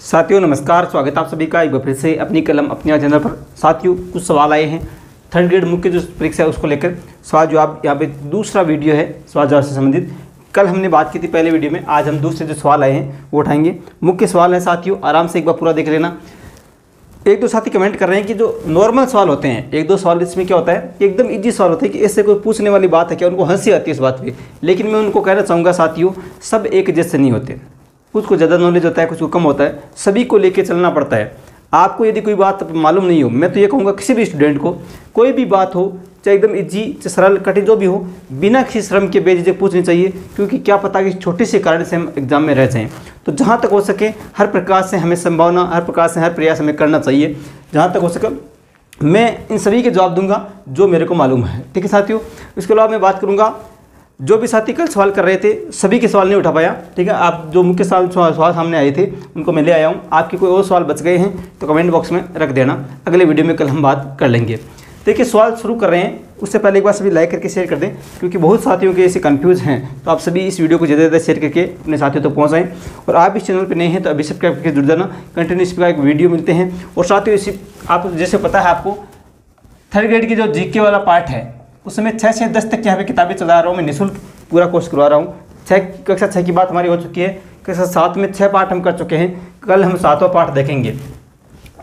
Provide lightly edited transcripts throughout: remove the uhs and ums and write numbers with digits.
साथियों नमस्कार, स्वागत है आप सभी का एक बार फिर से अपनी कलम अपने चैनल पर। साथियों कुछ सवाल आए हैं थर्ड ग्रेड मुख्य जो परीक्षा है उसको लेकर। सवाल जवाब यहाँ पे दूसरा वीडियो है सवाल जवाब से संबंधित। कल हमने बात की थी पहले वीडियो में, आज हम दूसरे जो सवाल आए हैं वो उठाएंगे। मुख्य सवाल है साथियों, आराम से एक बार पूरा देख लेना। एक दो साथी कमेंट कर रहे हैं कि जो नॉर्मल सवाल होते हैं, एक दो सवाल इसमें क्या होता है, एकदम इजी सवाल होते हैं कि इससे कोई पूछने वाली बात है क्या, उनको हंसी आती है इस बात पे। लेकिन मैं उनको कहना चाहूँगा साथियों, सब एक जैसे नहीं होते। कुछ को ज़्यादा नॉलेज होता है, कुछ को कम होता है, सभी को लेके चलना पड़ता है। आपको यदि कोई बात मालूम नहीं हो, मैं तो ये कहूँगा किसी भी स्टूडेंट को कोई भी बात हो, चाहे एकदम इजी चाहे सरल कठिन जो भी हो, बिना किसी श्रम के बेझिझक पूछनी चाहिए। क्योंकि क्या पता कि छोटे से कारण से हम एग्जाम में रह जाएं। तो जहाँ तक हो सके हर प्रकार से हमें संभावना, हर प्रकार से हर प्रयास हमें करना चाहिए। जहाँ तक हो सके मैं इन सभी के जवाब दूंगा जो मेरे को मालूम है। ठीक है साथियों, इसके अलावा मैं बात करूँगा जो भी साथी कल सवाल कर रहे थे सभी के सवाल नहीं उठा पाया। ठीक है, आप जो मुख्य सवाल सामने आए थे उनको मैं ले आया हूँ। आपके कोई और सवाल बच गए हैं तो कमेंट बॉक्स में रख देना, अगले वीडियो में कल हम बात कर लेंगे। देखिए सवाल शुरू कर रहे हैं उससे पहले एक बार सभी लाइक करके शेयर कर दें, क्योंकि बहुत साथियों के ऐसे कंफ्यूज हैं। तो आप सभी इस वीडियो को ज़्यादा से ज़्यादा शेयर करके अपने साथियों तक पहुँचाएं। और आप इस चैनल पर नए हैं तो अभी सब्सक्राइब करके जुड़ जाना, कंटिन्यू इस प्रकार एक वीडियो मिलते हैं। और साथियों इसी आप जैसे पता है आपको थर्ड ग्रेड की जो जीके वाला पार्ट है उसमें 6 से 10 तक यहाँ पे किताबें चला रहा हूँ, मैं निःशुल्क पूरा कोर्स करवा रहा हूँ। कक्षा 6 की बात हमारी हो चुकी है, कक्षा 7 में 6 पार्ट हम कर चुके हैं। कल हम 7वां पार्ट देखेंगे।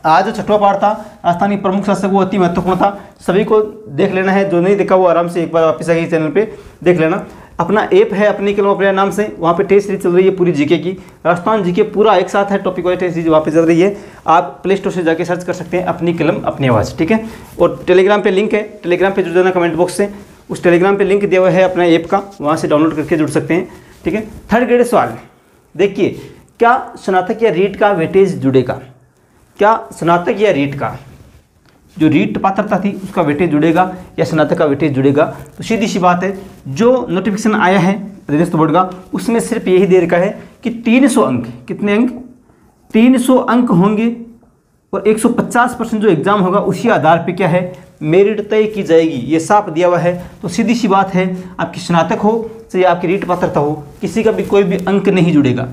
आज जो 6वां पार्ट था राजस्थानी प्रमुख शासक वो अति महत्वपूर्ण था, सभी को देख लेना है। जो नहीं देखा वो आराम से एक बार वापस आइए चैनल पे देख लेना। अपना ऐप है अपनी कलम अपने नाम से, वहाँ पे टेस्ट सीरीज चल रही है पूरी जीके की। राजस्थान जीके पूरा एक साथ है, टॉपिक वाइज टेस्ट सीरीज वहाँ पे चल रही है। आप प्ले स्टोर से जाके सर्च कर सकते हैं अपनी कलम अपनी आवाज़। ठीक है, और टेलीग्राम पे लिंक है, टेलीग्राम पे जुड़ जाना कमेंट बॉक्स से। उस टेलीग्राम पे लिंक दिया हुआ है अपना ऐप का, वहाँ से डाउनलोड करके जुड़ सकते हैं। ठीक है, थर्ड ग्रेड सवाल देखिए, क्या स्नातक या रीट का वेटेज जुड़ेगा? क्या स्नातक या रीट का जो रीट पात्रता थी उसका वेटेज जुड़ेगा या स्नातक का वेटेज जुड़ेगा? तो सीधी सी बात है, जो नोटिफिकेशन आया है राजस्व बोर्ड का उसमें सिर्फ यही दे रखा है कि 300 अंक, कितने अंक? 300 अंक होंगे और 150% जो एग्जाम होगा उसी आधार पे क्या है मेरिट तय की जाएगी, ये साफ दिया हुआ है। तो सीधी सी बात है, आपकी स्नातक हो चाहे आपकी रीट पात्रता हो, किसी का भी कोई भी अंक नहीं जुड़ेगा।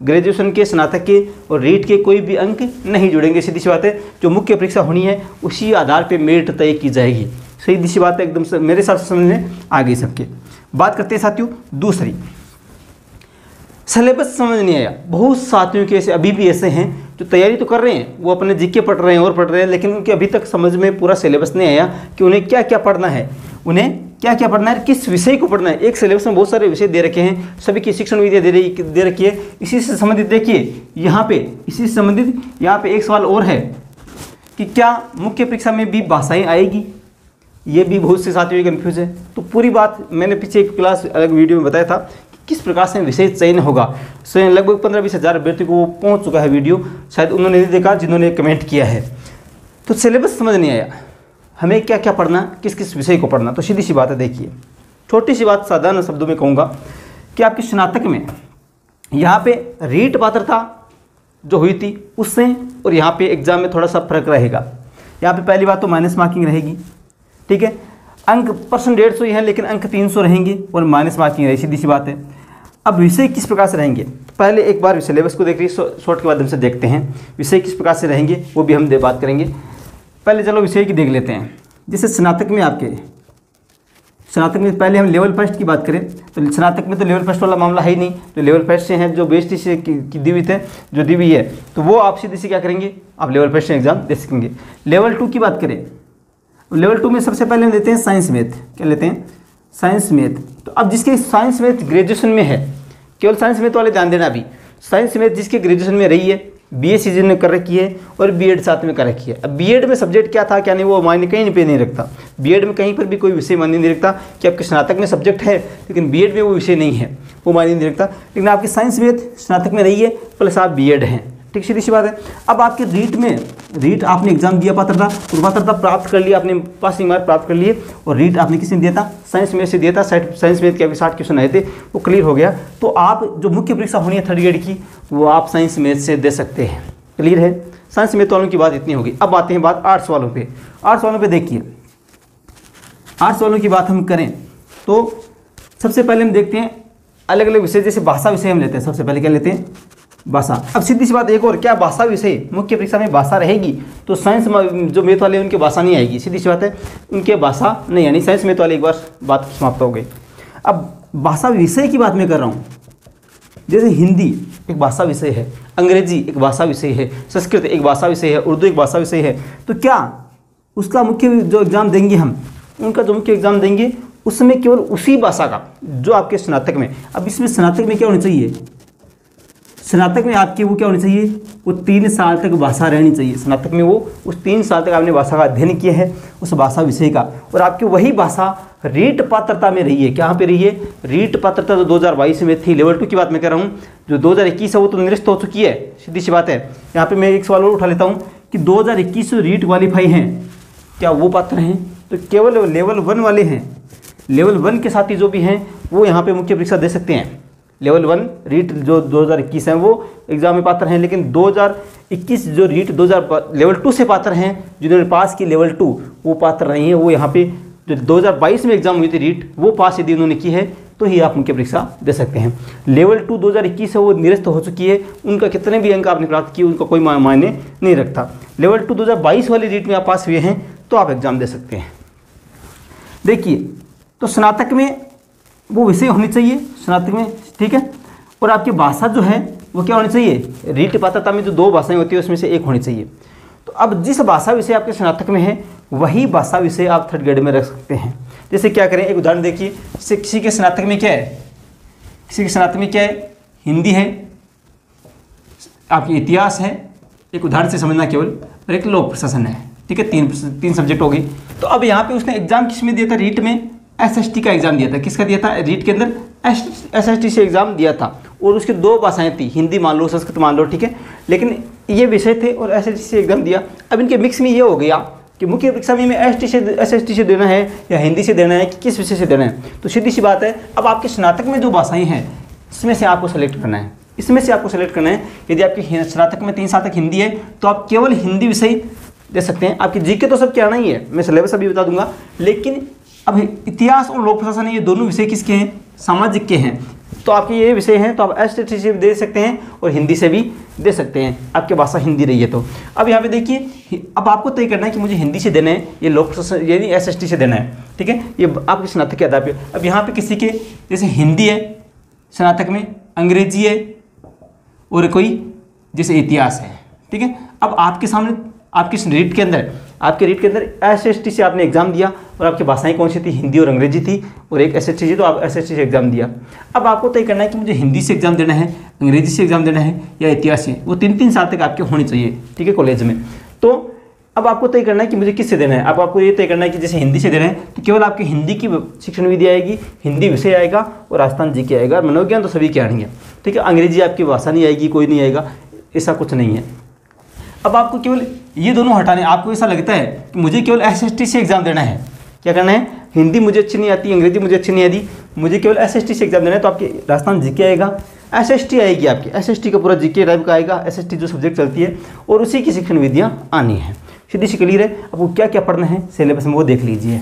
ग्रेजुएशन के, स्नातक के और रीट के कोई भी अंक नहीं जुड़ेंगे। सीधी सी बात है, जो मुख्य परीक्षा होनी है उसी आधार पे मेरिट तय की जाएगी। सीधी सी बात है, एकदम से मेरे हिसाब से समझ में आ गई सबके। बात करते हैं साथियों दूसरी, सिलेबस समझ नहीं आया। बहुत साथियों के ऐसे अभी भी ऐसे हैं जो तैयारी तो कर रहे हैं, वो अपने जीके पढ़ रहे हैं और पढ़ रहे हैं, लेकिन उनके अभी तक समझ में पूरा सिलेबस नहीं आया कि उन्हें क्या क्या पढ़ना है, उन्हें क्या क्या पढ़ना है, किस विषय को पढ़ना है। एक सिलेबस में बहुत सारे विषय दे रखे हैं, सभी की शिक्षण विद्या दे रखी है। इसी से संबंधित देखिए यहाँ पे, इसी से संबंधित यहाँ पे एक सवाल और है कि क्या मुख्य परीक्षा में भी भाषाएं आएगी? ये भी बहुत से साथियों की कन्फ्यूज है। तो पूरी बात मैंने पीछे एक क्लास अलग वीडियो में बताया था कि किस प्रकार से विषय चयन होगा। स्वयं लगभग 15-20 हज़ार अभ्यर्थियों को वो पहुँच चुका है वीडियो, शायद उन्होंने नहीं देखा जिन्होंने कमेंट किया है। तो सिलेबस समझ नहीं आया, हमें क्या क्या पढ़ना, किस किस विषय को पढ़ना। तो सीधी सी बात है, देखिए छोटी सी बात साधारण शब्दों में कहूँगा कि आपकी स्नातक में यहाँ पे रीट पात्रता जो हुई थी उससे और यहाँ पे एग्जाम में थोड़ा सा फर्क रहेगा। यहाँ पे पहली बात तो माइनस मार्किंग रहेगी। ठीक है, अंक परसेंट 150 ही है लेकिन अंक 300 रहेंगे और माइनस मार्किंग रहेगी। सीधी सी बात है। अब विषय किस प्रकार से रहेंगे, पहले एक बार सिलेबस को देख लीजिए, शॉर्ट के माध्यम से देखते हैं विषय किस प्रकार से रहेंगे, वो भी हम बात करेंगे। पहले चलो विषय की देख लेते हैं। जैसे स्नातक में आपके, स्नातक में पहले हम लेवल फर्स्ट की बात करें तो स्नातक में तो लेवल फर्स्ट वाला मामला है ही नहीं। तो लेवल फर्स्ट से हैं जो बेस्ट से की दी हुई है, जो दी हुई है, तो वो आप सीधे से क्या करेंगे, आप लेवल फर्स्ट से एग्जाम दे सकेंगे। लेवल 2 की बात करें, लेवल 2 में सबसे पहले हम लेते हैं साइंस मैथ। क्या लेते हैं? Science math. तो अब जिसके साइंस मैथ ग्रेजुएशन में है, केवल साइंस मैथ वाले ध्यान देना। अभी साइंस मैथ जिसके ग्रेजुएशन में रही है, बीएससी जिन्होंने कर रखी है और बीएड साथ में कर रखी है। अब बीएड में सब्जेक्ट क्या था क्या नहीं वो मायने कहीं पे नहीं रखता। बीएड में कहीं पर भी कोई विषय मायने नहीं रखता कि आपके स्नातक में सब्जेक्ट है लेकिन बीएड में वो विषय नहीं है, वो मायने नहीं रखता। लेकिन आपकी साइंस मैथ स्नातक में रही है प्लस आप बीएड हैं। ठीक, सीधी सी बात है। अब आपके रीट में, रीट आपने एग्जाम दिया, पात्रता पात्रता प्राप्त कर लिया, आपने पासिंग मार्क प्राप्त कर लिए और रीट आपने किसने दिया था? साइंस मैथ से दिया था। साइंस मैथ के अभी 60 क्वेश्चन आए थे, वो क्लियर हो गया। तो आप जो मुख्य परीक्षा होनी है थर्ड ग्रेड की वो आप साइंस मैथ से दे सकते हैं। क्लियर है? साइंस मैथ वालों की बात इतनी होगी। अब आते हैं बात आर्ट्स वालों पे। आर्ट्स वालों पे देखिए, आर्ट्स वालों की बात हम करें तो सबसे पहले हम देखते हैं अलग अलग विषय। जैसे भाषा विषय हम लेते हैं, सबसे पहले क्या लेते हैं? भाषा। अब सीधी सी बात एक और, क्या भाषा विषय मुख्य परीक्षा में भाषा रहेगी? तो साइंस जो मैथ वाले उनकी भाषा नहीं आएगी, सीधी सी बात है, उनके भाषा नहीं, यानी साइंस मैथ वाले एक बार बात समाप्त हो गई। अब भाषा विषय की बात मैं कर रहा हूँ, जैसे हिंदी एक भाषा विषय है, अंग्रेजी एक भाषा विषय है, संस्कृत एक भाषा विषय है, उर्दू एक भाषा विषय है, तो क्या उसका मुख्य जो एग्ज़ाम देंगे हम, उनका जो मुख्य एग्ज़ाम देंगे उसमें केवल उसी भाषा का जो आपके स्नातक में, अब इसमें स्नातक में क्या होना चाहिए, स्नातक में आपके वो क्या होनी चाहिए, वो 3 साल तक भाषा रहनी चाहिए। स्नातक में वो उस 3 साल तक आपने भाषा का अध्ययन किया है उस भाषा विषय का, और आपकी वही भाषा रीट पात्रता में रही है। कहाँ पे रही है? रीट पात्रता जो 2022 में थी, लेवल 2 की बात मैं कर रहा हूँ, जो 2021 है वो तो निरस्त हो चुकी है, सीधी सी बात है। यहाँ पे मैं एक सवाल और उठा लेता हूँ कि 2021 जो रीट क्वालिफाई हैं, क्या वो पात्र हैं? तो केवल लेवल 1 वाले हैं, लेवल 1 के साथी जो भी हैं वो यहाँ पे मुख्य परीक्षा दे सकते हैं। लेवल 1 रीट जो 2021 हैं वो एग्ज़ाम में पात्र हैं, लेकिन 2021 जो रीट लेवल 2 से पात्र हैं, जिन्होंने पास की लेवल 2 वो पात्र नहीं है। वो यहाँ पे जो 2022 में एग्ज़ाम हुई थी रीट, वो पास यदि उन्होंने की है तो ही आप मुख्य परीक्षा दे सकते हैं। लेवल 2 2021 है वो निरस्त हो चुकी है, उनका कितने भी अंक आपने प्राप्त किए उनका कोई मायने नहीं रखता। लेवल 2 2022 वाली रीट में आप पास हुए हैं तो आप एग्ज़ाम दे सकते हैं। देखिए, तो स्नातक में वो विषय होनी चाहिए स्नातक में, ठीक है, और आपकी भाषा जो है वो क्या होनी चाहिए, रीट पात्रता में जो 2 भाषाएं होती है उसमें से एक होनी चाहिए। तो अब जिस भाषा विषय आपके स्नातक में है वही भाषा विषय आप 3rd ग्रेड में रख सकते हैं। जैसे क्या करें, एक उदाहरण देखिए, किसी के स्नातक में क्या है, किसी के स्नातक में क्या है, हिंदी है, आपकी इतिहास है, एक उदाहरण से समझना केवल, और एक लोक प्रशासन है, ठीक है, 3 सब्जेक्ट हो गई। तो अब यहाँ पे उसने एग्जाम किस में दिया था, रीट में SST का एग्जाम दिया था। किसका दिया था? रीट के अंदर SST से एग्जाम दिया था, और उसके 2 भाषाएं थी, हिंदी मान लो, संस्कृत मान लो, ठीक है, लेकिन ये विषय थे और SST से एग्जाम दिया। अब इनके मिक्स में ये हो गया कि मुख्य परीक्षा में SST से देना है या हिंदी से देना है कि किस विषय से देना है। तो सीधी सी बात है, अब आपके स्नातक में जो भाषाएं हैं इसमें से आपको सेलेक्ट करना है, इसमें से आपको सेलेक्ट करना है। यदि आपकी स्नातक में 3 साल तक हिंदी है तो आप केवल हिंदी विषय दे सकते हैं। आपकी जीके तो सब क्या आना ही है, मैं सिलेबस अभी बता दूंगा, लेकिन अब इतिहास और लोक प्रशासन ये दोनों विषय किसके हैं, सामाजिक के हैं। तो आपके ये विषय हैं तो आप SST से भी दे सकते हैं और हिंदी से भी दे सकते हैं, आपकी भाषा हिंदी रही है तो। अब यहाँ पे देखिए, अब आपको तय करना है कि मुझे हिंदी से देना है, ये लोक प्रशासन यानी SST से देना है, ठीक है, ये आपके स्नातक के आधार पर। अब यहाँ पे किसी के जैसे हिंदी है स्नातक में, अंग्रेजी है, और कोई जैसे इतिहास है, ठीक है। अब आपके सामने आपके रीट के अंदर SST से आपने एग्जाम दिया, और आपकी भाषाएं कौन सी थी, हिंदी और अंग्रेजी थी, और एक SST थी, तो आप SST से एग्जाम दिया। अब आपको तय करना है कि मुझे हिंदी से एग्जाम देना है, अंग्रेजी से एग्जाम देना है या इतिहास से। वो 3-3 साल तक आपके होने चाहिए, ठीक है, कॉलेज में। तो अब आपको तय करना है कि मुझे किससे देना है। अब आपको ये तय करना है कि जैसे हिंदी से देना है तो केवल आपकी हिंदी की शिक्षण विधि आएगी, हिंदी विषय आएगा, और राजस्थान जी के आएगा, और मनोविज्ञान तो सभी के आएंगे, ठीक है। अंग्रेजी आपकी भाषा नहीं आएगी, कोई नहीं आएगा, ऐसा कुछ नहीं है। अब आपको केवल ये दोनों हटाने, आपको ऐसा लगता है कि मुझे केवल SST से एग्जाम देना है, क्या करना है, हिंदी मुझे अच्छी नहीं आती, अंग्रेजी मुझे अच्छी नहीं आती, मुझे केवल SST से एग्जाम देना है, तो आपके राजस्थान जीके आएगा, SST आएगी, आपकी SST का पूरा जीके टाइप का आएगा, SST जो सब्जेक्ट चलती है, और उसी की शिक्षण विधियाँ आनी है। सीधी सी क्लियर है। अब वो क्या क्या पढ़ना है सिलेबस में वो देख लीजिए।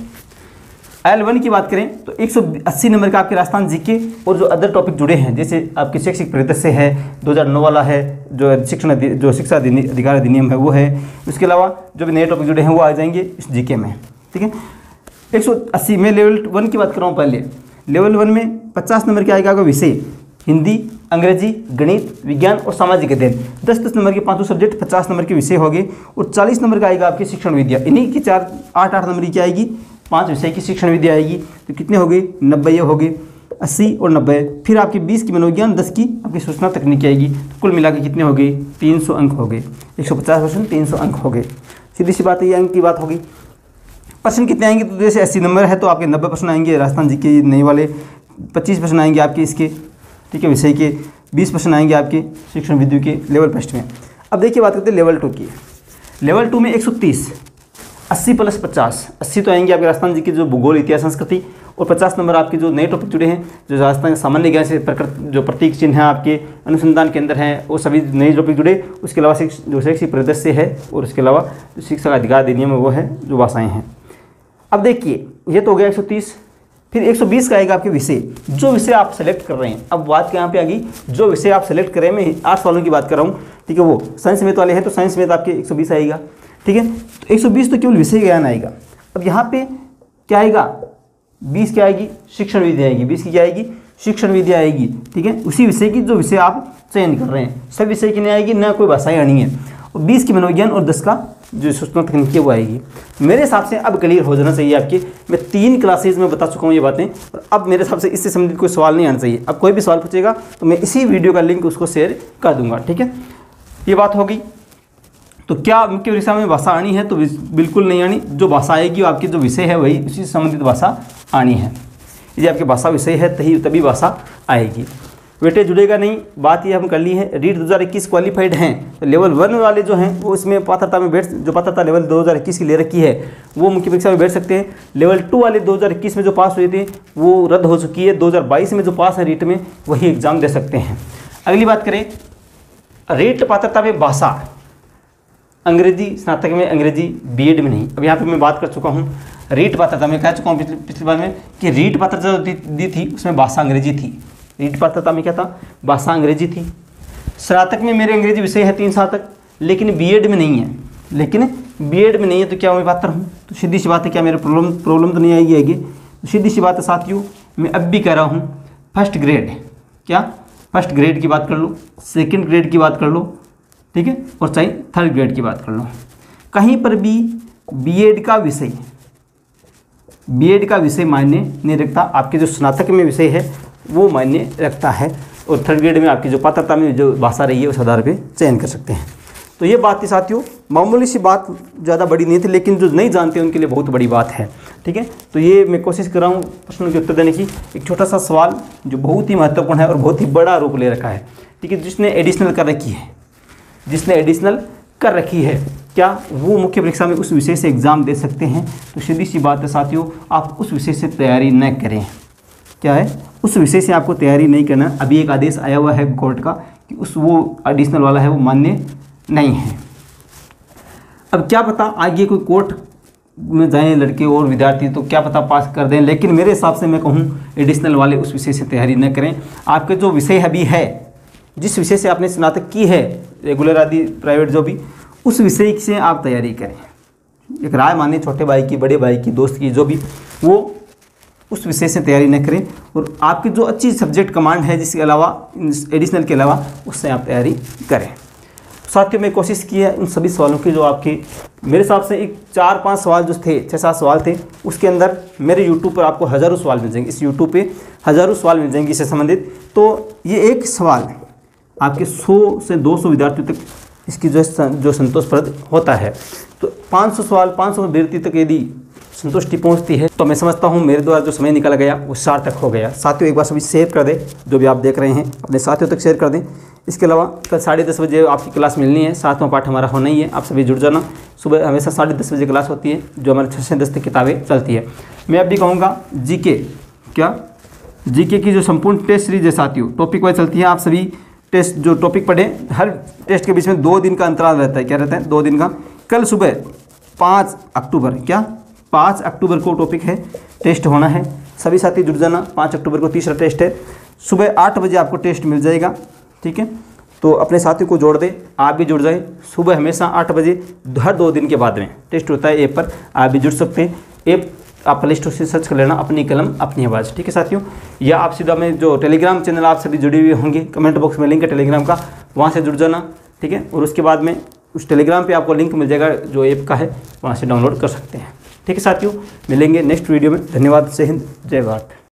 L1 की बात करें तो 180 नंबर का आपके राजस्थान जीके और जो अदर टॉपिक जुड़े हैं, जैसे आपके शैक्षिक परिदृश्य है, 2009 वाला है, जो शिक्षा अधिकार अधिनियम है वो है, उसके अलावा जो भी नए टॉपिक जुड़े हैं वो आ जाएंगे इस जीके में, ठीक है। 180 में लेवल 1 की बात कर रहा हूँ। पहले लेवल 1 में 50 नंबर के आएगा आपका विषय, हिंदी, अंग्रेजी, गणित, विज्ञान और सामाजिक अध्ययन। 10-10 नंबर के 5 सब्जेक्ट, 50 नंबर के विषय हो गए, और 40 नंबर का आएगा आपकी शिक्षण विद्या। इन्हीं की 8-8 नंबर की आएगी, 5 विषय की शिक्षण विद्या आएगी, तो कितने हो गए, 90 हो गए, 80 और 90। फिर आपकी 20 की मनोविज्ञान, 10 की आपकी सूचना तकनीकी आएगी, तो कुल मिला के कितने हो गए, 300 अंक हो गए। 150 क्वेश्चन, 300 अंक हो गए। सीधी सी बात है, ये अंक की बात होगी। प्रश्न कितने आएंगे, तो जैसे 80 नंबर है तो आपके 90 प्रश्न आएंगे राजस्थान जी के नए वाले, 25 प्रश्न आएंगे आपके इसके, ठीक है, विषय के, 20 प्रश्न आएंगे आपके शिक्षण विद्या के लेवल फर्स्ट में। अब देखिए बात करते हैं लेवल 2 की। लेवल 2 में 130, 80 + 50, 80 तो आएंगे आपके राजस्थान जी के जो भूगोल, इतिहास, संस्कृति, और 50 नंबर आपके जो नए टॉपिक जुड़े हैं, जो राजस्थान सामान्य ज्ञान से जो प्रतीक चिन्ह है आपके अनुसंधान के अंदर हैं, वो सभी नए टॉपिक जुड़े। उसके अलावा जो शैक्षिक परिदृश्य है, और उसके अलावा जो शिक्षा अधिकार अधिनियम है वो है, जो भाषाएँ हैं। अब देखिए ये तो हो गया 130। फिर 120 का आएगा आपके विषय, जो विषय आप सेलेक्ट कर रहे हैं। अब बात यहाँ पे आ गई, जो विषय आप सेलेक्ट करें, मैं 8 वालों की बात कर रहा हूँ, ठीक है। वो साइंस मैथ वाले हैं तो साइंस मैथ आपके 120 आएगा, ठीक है। तो 120 तो केवल विषय ज्ञान आएगा। अब यहाँ पे क्या आएगा, 20 क्या आएगी, शिक्षण विद्या आएगी। 20 की क्या आएगी, शिक्षण विद्या आएगी, ठीक है। उसी विषय की जो विषय आप चयन कर रहे हैं, सब विषय की नहीं आएगी, ना कोई भाषाएं आनी है। और 20 की मनोविज्ञान और 10 का जो सूचना तकनीक है वो आएगी। मेरे हिसाब से अब क्लियर हो जाना चाहिए आपके। मैं 3 क्लासेज में बता चुका हूँ ये बातें, और अब मेरे हिसाब से इससे संबंधित कोई सवाल नहीं आना चाहिए। अब कोई भी सवाल पूछेगा तो मैं इसी वीडियो का लिंक उसको शेयर कर दूंगा, ठीक है। ये बात होगी। तो क्या मुख्य परीक्षा में भाषा आनी है, तो बिल्कुल नहीं आनी। जो भाषा आएगी वो आपकी जो विषय है वही उसी से संबंधित भाषा आनी है। यदि आपके भाषा विषय है तभी भाषा आएगी। वेटेज जुड़ेगा नहीं, बात ये हम कर ली है। रीट 2021 क्वालिफाइड हैं तो लेवल 1 वाले जो हैं वो इसमें पात्रता में बैठ, जो पात्रता लेवल 2021 की ले रखी है वो मुख्य परीक्षा में बैठ सकते हैं। लेवल 2 वाले 2021 में जो पास हुए थे वो रद्द हो चुकी है। 2022 में जो पास है रीट में वही एग्जाम दे सकते हैं। अगली बात करें, रीट पात्रता में भाषा, अंग्रेजी स्नातक में, अंग्रेजी बीएड में नहीं। अब यहाँ पे मैं बात कर चुका हूँ रीट पात्रता में, कह चुका हूँ पिछली बार में कि रीट पात्रता दी थी उसमें भाषा अंग्रेजी थी। रीट पात्रता में क्या था, भाषा अंग्रेजी थी। स्नातक में मेरे अंग्रेजी विषय है 3 साल तक, लेकिन बीएड में नहीं है। तो क्या मैं पात्र हूँ, तो सीधी सी बात है, क्या मेरे प्रॉब्लम तो नहीं आएगी आगे। तो सीधी सी बात है साथियों, मैं अब भी कह रहा हूँ फर्स्ट ग्रेड, क्या फर्स्ट ग्रेड की बात कर लो, सेकंड ग्रेड की बात कर लो, ठीक है, और चाहे थर्ड ग्रेड की बात कर लो, कहीं पर भी बीएड का विषय मायने नहीं रखता। आपके जो स्नातक में विषय है वो मायने रखता है, और थर्ड ग्रेड में आपकी जो पात्रता में जो भाषा रही है उस आधार पे चयन कर सकते हैं। तो ये बात थी साथियों, मामूली सी बात, ज़्यादा बड़ी नहीं थी, लेकिन जो नहीं जानते उनके लिए बहुत बड़ी बात है, ठीक है। तो ये मैं कोशिश कर रहा हूँ प्रश्नों के उत्तर देने की। एक छोटा सा सवाल जो बहुत ही महत्वपूर्ण है और बहुत ही बड़ा रूप ले रखा है, ठीक है। जिसने एडिशनल कर रखी है, क्या वो मुख्य परीक्षा में उस विषय से एग्ज़ाम दे सकते हैं? तो सीधी सी बात है साथियों, आप उस विषय से तैयारी न करें। क्या है, उस विषय से आपको तैयारी नहीं करना। अभी एक आदेश आया हुआ है कोर्ट का कि वो एडिशनल वाला है वो मान्य नहीं है। अब क्या पता आगे कोई कोर्ट में जाएं लड़के और विद्यार्थी तो क्या पता पास कर दें, लेकिन मेरे हिसाब से मैं कहूँ एडिशनल वाले उस विषय से तैयारी न करें। आपके जो विषय अभी है, जिस विषय से आपने स्नातक की है, रेगुलर आदि प्राइवेट जो भी, उस विषय से आप तैयारी करें। एक राय माने छोटे भाई की, बड़े भाई की, दोस्त की, जो भी, वो उस विषय से तैयारी न करें। और आपकी जो अच्छी सब्जेक्ट कमांड है जिसके अलावा, एडिशनल के अलावा, उससे आप तैयारी करें। साथियों में कोशिश की है उन सभी सवालों की जो आपके, मेरे हिसाब से एक 4-5 सवाल जो थे, 6-7 सवाल थे, उसके अंदर मेरे यूट्यूब पर आपको हज़ारों सवाल मिल जाएंगे। इस यूट्यूब पे हज़ारों सवाल मिल जाएंगे इससे संबंधित। तो ये एक सवाल आपके 100 से 200 विद्यार्थियों तक इसकी जो संतोषप्रद होता है। तो 500 सवाल, 500 विद्यार्थी तक यदि संतुष्टि पहुंचती है तो मैं समझता हूं मेरे द्वारा जो समय निकला गया वो सार्थक हो गया। साथियों एक बार सभी शेयर कर दें, जो भी आप देख रहे हैं अपने साथियों तक शेयर कर दें। इसके अलावा कल 10:30 बजे आपकी क्लास मिलनी है, 7वां पाठ हमारा होना ही है, आप सभी जुड़ जाना। सुबह हमेशा 10:30 बजे क्लास होती है, जो हमारे 6 से 10 तक किताबें चलती है। मैं अब भी कहूँगा जीके की जो संपूर्ण टेस्ट सीरीज है साथियों, टॉपिक वाइज चलती है। आप सभी टेस्ट जो टॉपिक पढ़ें, हर टेस्ट के बीच में 2 दिन का अंतराल रहता है। क्या रहता है? 2 दिन का। कल सुबह 5 अक्टूबर को टॉपिक है, टेस्ट होना है। सभी साथी जुड़ जाना। 5 अक्टूबर को तीसरा टेस्ट है, सुबह 8 बजे आपको टेस्ट मिल जाएगा, ठीक है। तो अपने साथियों को जोड़ दें, आप भी जुड़ जाएं। सुबह हमेशा 8 बजे हर 2 दिन के बाद में टेस्ट होता है ऐप पर, आप भी जुड़ सकते हैं। ऐप आप प्ले स्टोर से सर्च कर लेना, अपनी कलम अपनी आवाज़, ठीक है साथियों। या आप सीधा में जो टेलीग्राम चैनल आप सभी जुड़े हुए होंगे, कमेंट बॉक्स में लिंक है टेलीग्राम का, वहाँ से जुड़ जाना, ठीक है। और उसके बाद में उस टेलीग्राम पे आपको लिंक मिल जाएगा जो ऐप का है, वहाँ से डाउनलोड कर सकते हैं, ठीक है साथियों। मिलेंगे नेक्स्ट वीडियो में। धन्यवाद। जय हिंद, जय भारत।